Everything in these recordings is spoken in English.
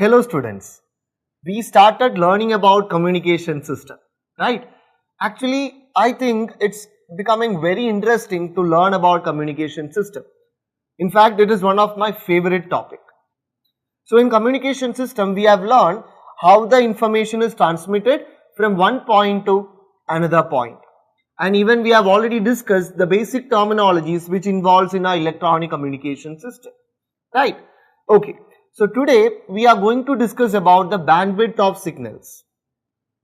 Hello students, we started learning about communication system, right? Actually, I think it's becoming very interesting to learn about communication system. In fact, it is one of my favorite topic. So in communication system, we have learned how the information is transmitted from one point to another point. And even we have already discussed the basic terminologies which involves in our electronic communication system, right? Okay. So today we are going to discuss about the bandwidth of signals.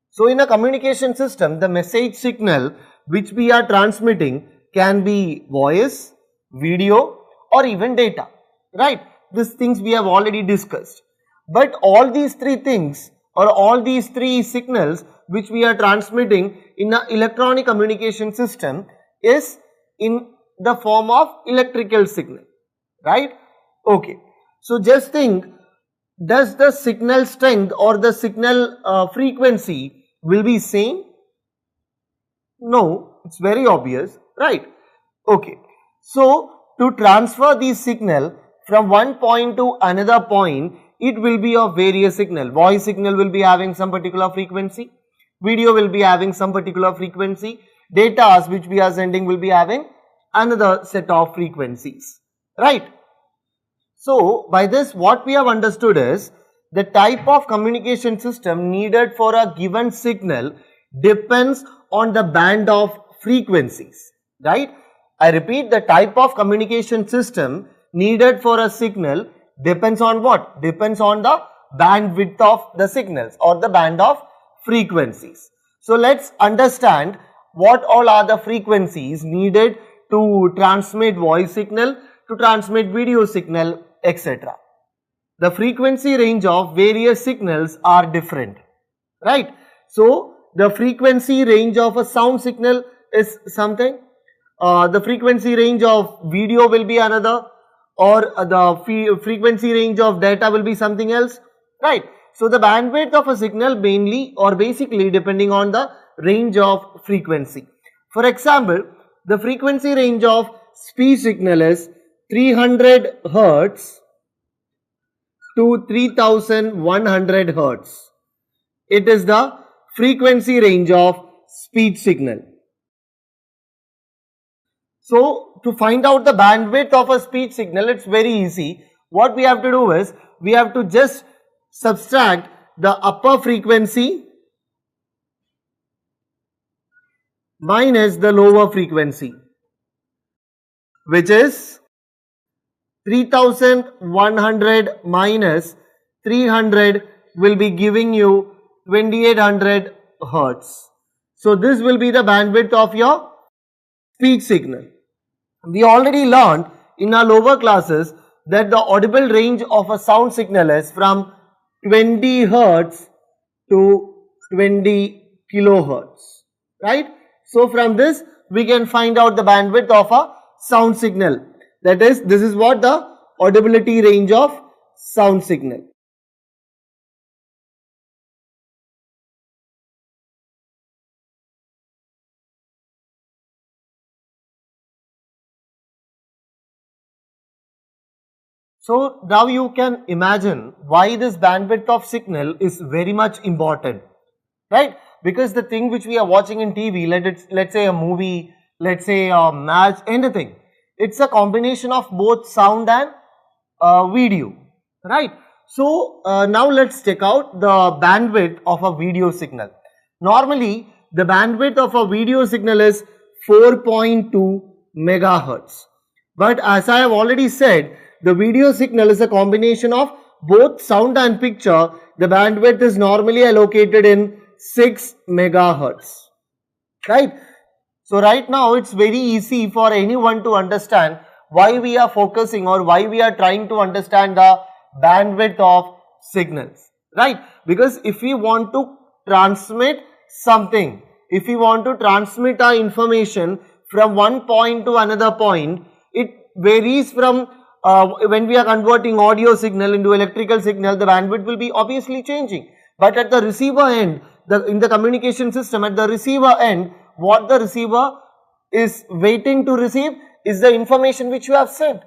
So in a communication system, the message signal which we are transmitting can be voice, video or even data, right? These things we have already discussed. But all these three things or all these three signals which we are transmitting in an electronic communication system is in the form of electrical signal, right? Okay. So just think, does the signal strength or the signal frequency will be same? No, it's very obvious, right? Okay. So to transfer this signal from one point to another point, it will be of various signal. Voice signal will be having some particular frequency. Video will be having some particular frequency. Data which we are sending will be having another set of frequencies, right? So by this what we have understood is the type of communication system needed for a given signal depends on the band of frequencies, right? I repeat, the type of communication system needed for a signal depends on what? Depends on the bandwidth of the signals or the band of frequencies. So let's understand what all are the frequencies needed to transmit voice signal, to transmit video signal, etc. The frequency range of various signals are different, right? So the frequency range of a sound signal is something, the frequency range of video will be another, or the frequency range of data will be something else, right? So the bandwidth of a signal mainly or basically depending on the range of frequency. For example, the frequency range of speech signal is 300 hertz to 3100 hertz. It is the frequency range of speech signal. So to find out the bandwidth of a speech signal, it's very easy. What we have to do is, we have to just subtract the upper frequency minus the lower frequency, which is 3100 minus 300 will be giving you 2800 hertz. So this will be the bandwidth of your speech signal. We already learned in our lower classes that the audible range of a sound signal is from 20 hertz to 20 kilohertz, right? So from this we can find out the bandwidth of a sound signal. That is, this is what the audibility range of sound signal. So now you can imagine why this bandwidth of signal is very much important, right? Because the thing which we are watching in TV, let's say a movie, let's say a match, anything, it's a combination of both sound and video, right? So now let's check out the bandwidth of a video signal. Normally the bandwidth of a video signal is 4.2 megahertz. But as I have already said, the video signal is a combination of both sound and picture. The bandwidth is normally allocated in 6 megahertz, right? So right now it's very easy for anyone to understand why we are focusing or why we are trying to understand the bandwidth of signals, right? Because if we want to transmit something, if we want to transmit our information from one point to another point, it varies from when we are converting audio signal into electrical signal, the bandwidth will be obviously changing. But at the receiver end, in the communication system, at the receiver end, what the receiver is waiting to receive is the information which you have sent.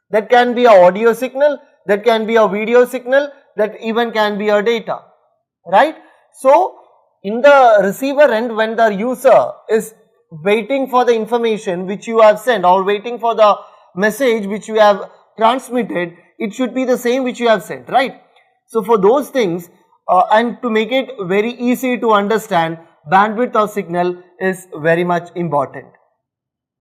That can be an audio signal, that can be a video signal, that even can be a data, right? So in the receiver end, when the user is waiting for the information which you have sent or waiting for the message which you have transmitted, it should be the same which you have sent, right? So for those things and to make it very easy to understand, bandwidth of signal is very much important.